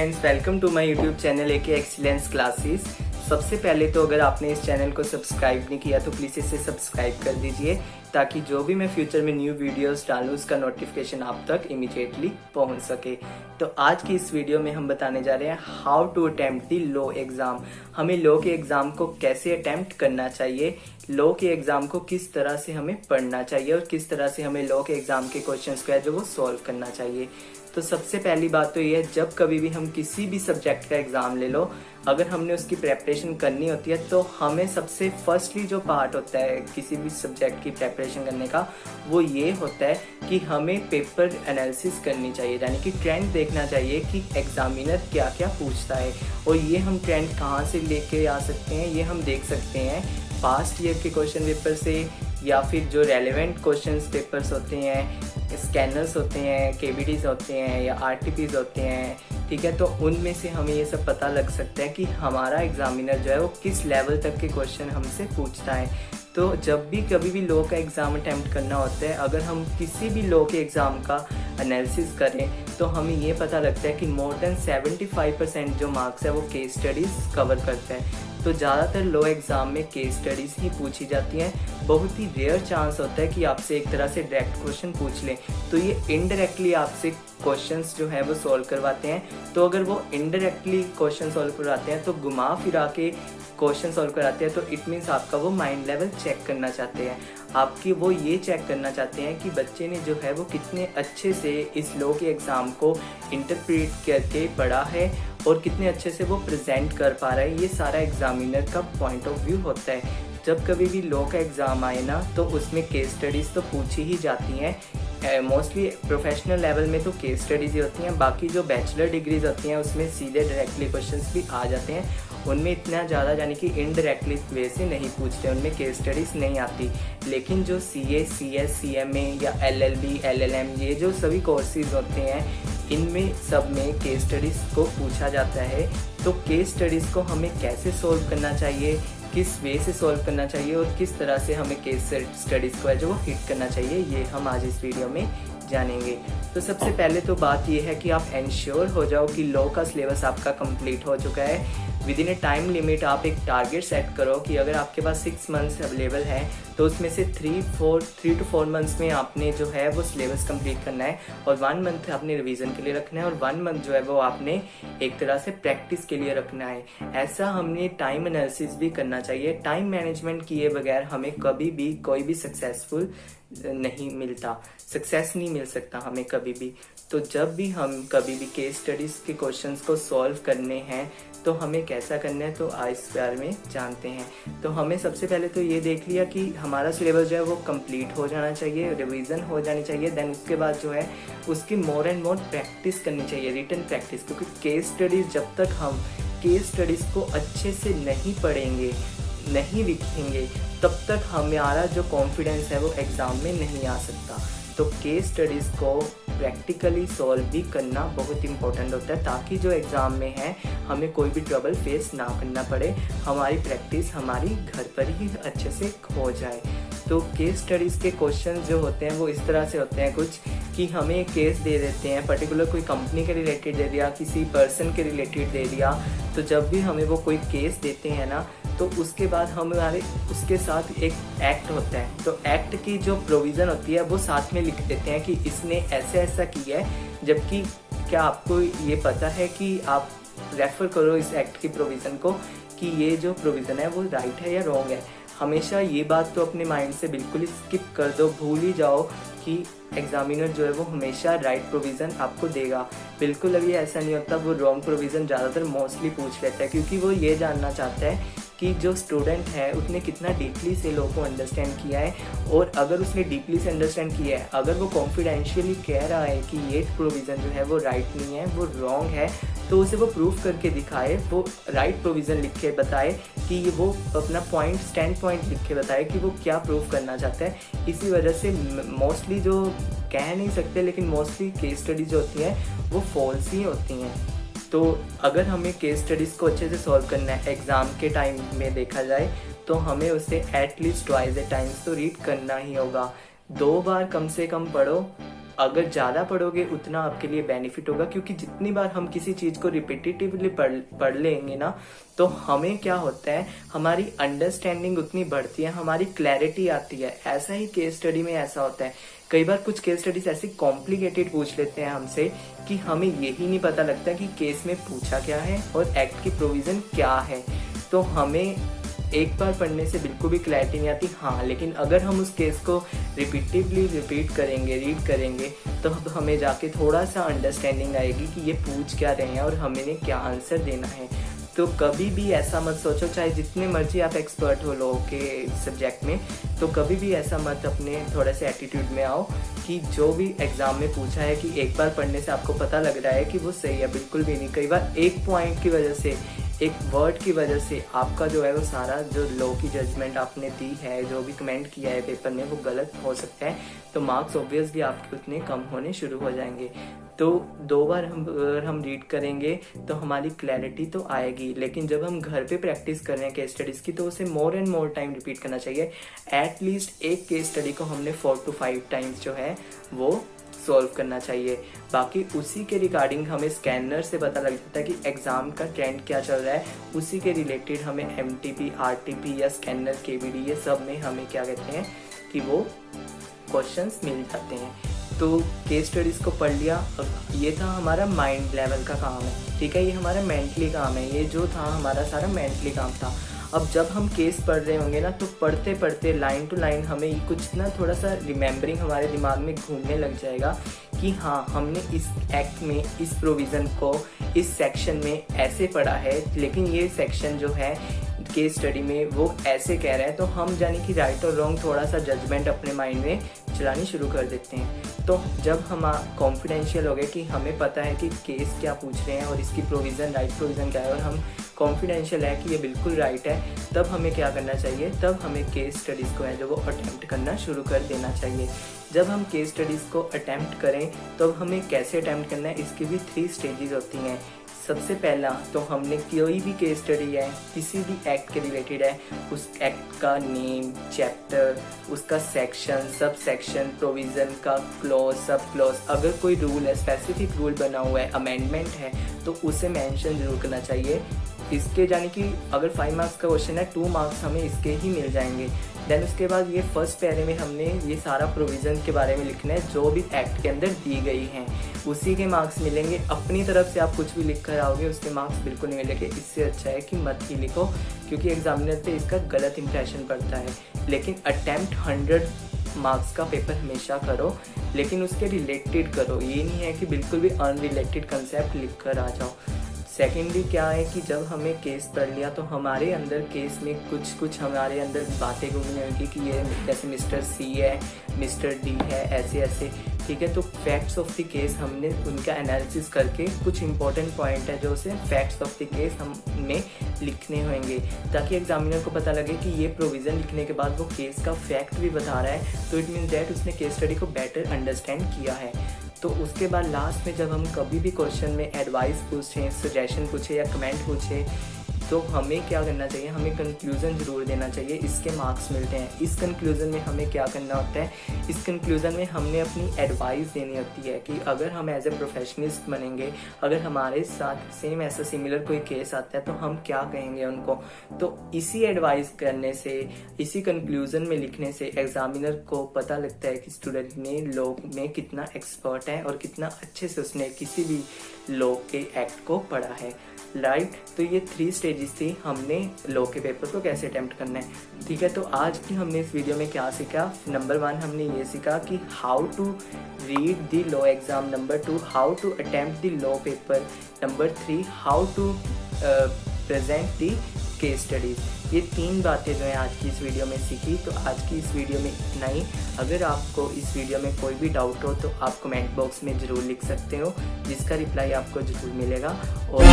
Friends, welcome to my YouTube channel AK excellence classes. सबसे पहले तो अगर आपने इस चैनल को सब्सक्राइब नहीं किया तो प्लीज़ इसे सब्सक्राइब कर दीजिए ताकि जो भी मैं फ्यूचर में न्यू वीडियोस डालूँ उसका नोटिफिकेशन आप तक इमीडिएटली पहुंच सके। तो आज की इस वीडियो में हम बताने जा रहे हैं how to attempt the law exam. हमें लॉ के एग्ज़ाम को कैसे अटेम्प्ट करना चाहिए, लॉ के एग्ज़ाम को किस तरह से हमें पढ़ना चाहिए और किस तरह से हमें लॉ के एग्ज़ाम के क्वेश्चंस को है जो वो सॉल्व करना चाहिए। तो सबसे पहली बात तो ये है, जब कभी भी हम किसी भी सब्जेक्ट का एग्ज़ाम ले लो, अगर हमने उसकी प्रेपरेशन करनी होती है तो हमें सबसे फर्स्टली जो पार्ट होता है किसी भी सब्जेक्ट की प्रेपरेशन करने का वो ये होता है कि हमें पेपर एनालिसिस करनी चाहिए, यानी कि ट्रेंड देखना चाहिए कि एग्जामिनर क्या क्या पूछता है। और ये हम ट्रेंड कहाँ से लेके आ सकते हैं, ये हम देख सकते हैं पास्ट ईयर के क्वेश्चन पेपर से, या फिर जो रेलेवेंट क्वेश्चन पेपर्स होते हैं, स्कैनर्स होते हैं, केवीटीज होते हैं या आरटीपीज होते हैं, ठीक है। तो उनमें से हमें ये सब पता लग सकता है कि हमारा एग्जामिनर जो है वो किस लेवल तक के क्वेश्चन हमसे पूछता है। तो जब भी कभी भी लॉ का एग्ज़ाम अटैम्प्ट करना होता है, अगर हम किसी भी लॉ के एग्ज़ाम का एनालिसिस करें तो हमें ये पता लगता है कि मोर देन 75% जो मार्क्स है वो केस स्टडीज़ कवर करता है। तो ज़्यादातर लॉ एग्ज़ाम में केस स्टडीज़ ही पूछी जाती हैं। बहुत ही रेयर चांस होता है कि आपसे एक तरह से डायरेक्ट क्वेश्चन पूछ लें, तो ये इनडायरेक्टली आपसे क्वेश्चंस जो है वो सॉल्व करवाते हैं। तो अगर वो इनडायरेक्टली क्वेश्चन सॉल्व करवाते हैं तो घुमा फिरा के क्वेश्चन सॉल्व कराते हैं, तो इट मीन्स आपका वो माइंड लेवल चेक करना चाहते हैं, आपकी वो ये चेक करना चाहते हैं कि बच्चे ने जो है वो कितने अच्छे से इस लॉ के एग्ज़ाम को इंटरप्रेट करके पढ़ा है और कितने अच्छे से वो प्रेजेंट कर पा रहा है। ये सारा एग्जामिनर का पॉइंट ऑफ व्यू होता है। जब कभी भी लॉ का एग्ज़ाम आए ना तो उसमें केस स्टडीज़ तो पूछी ही जाती हैं। मोस्टली प्रोफेशनल लेवल में तो केस स्टडीज़ ही होती हैं, बाकी जो बैचलर डिग्रीज होती हैं उसमें सीधे डायरेक्टली क्वेश्चंस भी आ जाते हैं। उनमें इतना ज़्यादा यानी कि इनडायरेक्टली वे से नहीं पूछते, उनमें केस स्टडीज़ नहीं आती। लेकिन जो CA, CS, CMA या LLB, LLM ये जो सभी कोर्सेज होते हैं इनमें सब में केस स्टडीज़ को पूछा जाता है। तो केस स्टडीज़ को हमें कैसे सोल्व करना चाहिए, किस वे से सॉल्व करना चाहिए और किस तरह से हमें केस स्टडीज़ को है जो वो हिट करना चाहिए, ये हम आज इस वीडियो में जानेंगे। तो सबसे पहले तो बात ये है कि आप इंश्योर हो जाओ कि लॉ का सिलेबस आपका कंप्लीट हो चुका है। With in A time limit आप एक टारगेट सेट करो कि अगर आपके पास 6 मंथ्स अवेलेबल है तो उसमें से 3 to 4 मंथ्स में आपने जो है वो सिलेबस कंप्लीट करना है और 1 मंथ आपने रिवीजन के लिए रखना है और 1 मंथ जो है वो आपने एक तरह से प्रैक्टिस के लिए रखना है। ऐसा हमने टाइम एनालिसिस भी करना चाहिए। टाइम मैनेजमेंट किए बगैर हमें कभी भी कोई भी सक्सेसफुल नहीं मिलता, सक्सेस नहीं मिल सकता हमें कभी भी। तो जब भी हम कभी भी केस स्टडीज़ के क्वेश्चंस को सॉल्व करने हैं तो हमें कैसा करना है, तो आज इस बारे में जानते हैं। तो हमें सबसे पहले तो ये देख लिया कि हमारा सिलेबस जो है वो कंप्लीट हो जाना चाहिए, रिवीजन हो जानी चाहिए। देन उसके बाद जो है उसकी मोर एंड मोर प्रैक्टिस करनी चाहिए, रिटन प्रैक्टिस, क्योंकि केस स्टडीज़ जब तक हम केस स्टडीज़ को अच्छे से नहीं पढ़ेंगे, नहीं लिखेंगे, तब तक हमारा जो कॉन्फिडेंस है वो एग्ज़ाम में नहीं आ सकता। तो केस स्टडीज़ को प्रैक्टिकली सॉल्व भी करना बहुत इंपॉर्टेंट होता है ताकि जो एग्ज़ाम में है हमें कोई भी ट्रबल फेस ना करना पड़े, हमारी प्रैक्टिस हमारी घर पर ही अच्छे से हो जाए। तो केस स्टडीज़ के क्वेश्चन जो होते हैं वो इस तरह से होते हैं कुछ कि हमें एक केस दे देते हैं, पर्टिकुलर कोई कंपनी के रिलेटेड दे दिया, किसी पर्सन के रिलेटेड दे दिया। तो जब भी हमें वो कोई केस देते हैं ना तो उसके बाद हमारे उसके साथ एक एक्ट होता है, तो एक्ट की जो प्रोविज़न होती है वो साथ में लिख देते हैं कि इसने ऐसे ऐसा किया है। जबकि क्या आपको ये पता है कि आप रेफ़र करो इस एक्ट की प्रोविज़न को कि ये जो प्रोविज़न है वो राइट है या रॉन्ग है। हमेशा ये बात तो अपने माइंड से बिल्कुल ही स्किप कर दो, भूल ही जाओ कि एग्जामिनर जो है वो हमेशा राइट प्रोविज़न आपको देगा। बिल्कुल अभी ऐसा नहीं होता, वो रॉन्ग प्रोविज़न ज़्यादातर मोस्टली पूछ लेता है, क्योंकि वो ये जानना चाहता है कि जो स्टूडेंट है उसने कितना डीपली से लॉ को अंडरस्टैंड किया है। और अगर उसने डीपली से अंडरस्टैंड किया है, अगर वो कॉन्फिडेंशियली कह रहा है कि ये प्रोविज़न जो है वो राइट नहीं है, वो रॉन्ग है, तो उसे वो प्रूफ करके दिखाए, वो राइट प्रोविज़न लिख के बताए कि वो अपना पॉइंट स्टैंड पॉइंट लिख के बताए कि वो क्या प्रूफ करना चाहता है। इसी वजह से मोस्टली जो कह नहीं सकते लेकिन मोस्टली केस स्टडी जो होती हैं वो फॉल्स ही होती हैं। तो अगर हमें केस स्टडीज़ को अच्छे से सॉल्व करना है एग्ज़ाम के टाइम में देखा जाए तो हमें उसे एटलीस्ट ट्वाइस ए टाइम्स तो रीड करना ही होगा। 2 बार कम से कम पढ़ो अगर ज़्यादा पढ़ोगे उतना आपके लिए बेनिफिट होगा, क्योंकि जितनी बार हम किसी चीज़ को रिपीटेटिवली पढ़ लेंगे ना, तो हमें क्या होता है, हमारी अंडरस्टैंडिंग उतनी बढ़ती है, हमारी क्लैरिटी आती है। ऐसा ही केस स्टडी में ऐसा होता है, कई बार कुछ केस स्टडीज ऐसे कॉम्प्लिकेटेड पूछ लेते हैं हमसे कि हमें यही नहीं पता लगता कि केस में पूछा क्या है और एक्ट की प्रोविजन क्या है। तो हमें एक बार पढ़ने से बिल्कुल भी क्लैरिटी नहीं आती। हाँ, लेकिन अगर हम उस केस को रिपीटिवली रीड करेंगे तो हमें जाके थोड़ा सा अंडरस्टैंडिंग आएगी कि ये पूछ क्या रहे हैं और हमें क्या आंसर देना है। तो कभी भी ऐसा मत सोचो, चाहे जितने मर्जी आप एक्सपर्ट हो लो के सब्जेक्ट में, तो कभी भी ऐसा मत अपने थोड़े से एटीट्यूड में आओ कि जो भी एग्जाम में पूछा है कि एक बार पढ़ने से आपको पता लग रहा है कि वो सही है। बिल्कुल भी नहीं। कई बार एक पॉइंट की वजह से, एक वर्ड की वजह से आपका जो है वो सारा जो लॉ की जजमेंट आपने दी है, जो भी कमेंट किया है पेपर में, वो गलत हो सकता है। तो मार्क्स ऑब्वियसली आपके उतने कम होने शुरू हो जाएंगे। तो 2 बार हम रीड करेंगे तो हमारी क्लैरिटी तो आएगी, लेकिन जब हम घर पे प्रैक्टिस कर रहे हैं केस स्टडीज़ की, तो उसे more and more time repeat करना चाहिए। एटलीस्ट एक केस स्टडी को हमने 4 to 5 टाइम्स जो है वो सॉल्व करना चाहिए। बाकी उसी के रिगार्डिंग हमें स्कैनर से पता लग जाता है कि एग्ज़ाम का ट्रेंड क्या चल रहा है। उसी के रिलेटेड हमें MTP, RTP या स्कैनर, KVD, ये सब में हमें क्या कहते हैं कि वो क्वेश्चंस मिल जाते हैं। तो केस स्टडीज़ को पढ़ लिया, ये था हमारा माइंड लेवल का काम है, ठीक है, ये हमारा मेंटली काम है, ये जो था हमारा सारा मेंटली काम था। अब जब हम केस पढ़ रहे होंगे ना, तो पढ़ते पढ़ते लाइन टू लाइन हमें कुछ ना थोड़ा सा रिमेम्बरिंग हमारे दिमाग में घूमने लग जाएगा कि हाँ, हमने इस एक्ट में इस प्रोविज़न को इस सेक्शन में ऐसे पढ़ा है, लेकिन ये सेक्शन जो है केस स्टडी में वो ऐसे कह रहा है। तो हम जाने कि राइट और रॉन्ग थोड़ा सा जजमेंट अपने माइंड में चलानी शुरू कर देते हैं। तो जब हम कॉन्फिडेंशियल हो गए कि हमें पता है कि केस क्या पूछ रहे हैं और इसकी प्रोविज़न, राइट प्रोविज़न क्या है, और हम कॉन्फिडेंशियल है कि ये बिल्कुल राइट है, तब हमें क्या करना चाहिए, तब हमें केस स्टडीज़ को है जो वो अटैम्प्ट करना शुरू कर देना चाहिए। जब हम केस स्टडीज़ को अटैम्प्ट करें तो हमें कैसे अटैम्प्ट करना है, इसकी भी 3 स्टेजेस होती हैं। सबसे पहला तो हमने कोई भी केस स्टडी है, किसी भी एक्ट के रिलेटेड है, उस एक्ट का नेम, चैप्टर, उसका सेक्शन, सब सेक्शन, प्रोविज़न का क्लॉज, सब क्लॉज, अगर कोई रूल है, स्पेसिफिक रूल बना हुआ है, अमेंडमेंट है, तो उसे मेंशन जरूर करना चाहिए। इसके यानी कि अगर 5 मार्क्स का क्वेश्चन है, 2 मार्क्स हमें इसके ही मिल जाएंगे। देन उसके बाद ये फर्स्ट पैरे में हमने ये सारा प्रोविज़न के बारे में लिखना है जो भी एक्ट के अंदर दी गई हैं, उसी के मार्क्स मिलेंगे। अपनी तरफ से आप कुछ भी लिख कर आओगे उसके मार्क्स बिल्कुल नहीं मिलेंगे। इससे अच्छा है कि मत ही लिखो, क्योंकि एग्जामिनर पे इसका गलत इंप्रेशन पड़ता है। लेकिन अटैम्प्ट 100 मार्क्स का पेपर हमेशा करो, लेकिन उसके रिलेटेड करो। ये नहीं है कि बिल्कुल भी अनरिलेटेड कंसेप्ट लिख कर आ जाओ। सेकेंडली क्या है कि जब हमें केस पढ़ लिया तो हमारे अंदर केस में कुछ हमारे अंदर बातें घूमने लगी कि ये जैसे मिस्टर C है, मिस्टर D है, ऐसे ऐसे, ठीक है। तो फैक्ट्स ऑफ द केस हमने उनका एनालिसिस करके कुछ इंपॉर्टेंट पॉइंट है जो उसे फैक्ट्स ऑफ द केस हमें लिखने होंगे, ताकि एग्जामिनर को पता लगे कि ये प्रोविज़न लिखने के बाद वो केस का फैक्ट भी बता रहा है, तो इट मीन्स दैट उसने केस स्टडी को बेटर अंडरस्टैंड किया है। तो उसके बाद लास्ट में जब हम कभी भी क्वेश्चन में एडवाइस पूछें, सजेशन पूछे या कमेंट पूछे, तो हमें क्या करना चाहिए, हमें कंक्लूज़न ज़रूर देना चाहिए। इसके मार्क्स मिलते हैं। इस कंक्लूज़न में हमें क्या करना होता है, इस कंक्लूज़न में हमने अपनी एडवाइस देनी होती है कि अगर हम एज ए प्रोफेशनलिस्ट बनेंगे, अगर हमारे साथ सेम ऐसा सिमिलर कोई केस आता है तो हम क्या कहेंगे उनको। तो इसी एडवाइस करने से, इसी कंक्लूज़न में लिखने से एग्जामिनर को पता लगता है कि स्टूडेंट ने लॉ में कितना एक्सपर्ट है और कितना अच्छे से उसने किसी भी लॉ के एक्ट को पढ़ा है, राइट। तो ये 3 स्टेजेस थी, हमने लॉ के पेपर को कैसे अटेम्प्ट करना है, ठीक है। तो आज की हमने इस वीडियो में क्या सीखा, नंबर 1 हमने ये सीखा कि how to read the law exam, number 2 how to attempt the law paper, number 3 how to present the case studies. ये 3 बातें जो हैं आज की इस वीडियो में सीखी। तो आज की इस वीडियो में इतना ही। अगर आपको इस वीडियो में कोई भी डाउट हो तो आप कमेंट बॉक्स में ज़रूर लिख सकते हो, जिसका रिप्लाई आपको ज़रूर मिलेगा। और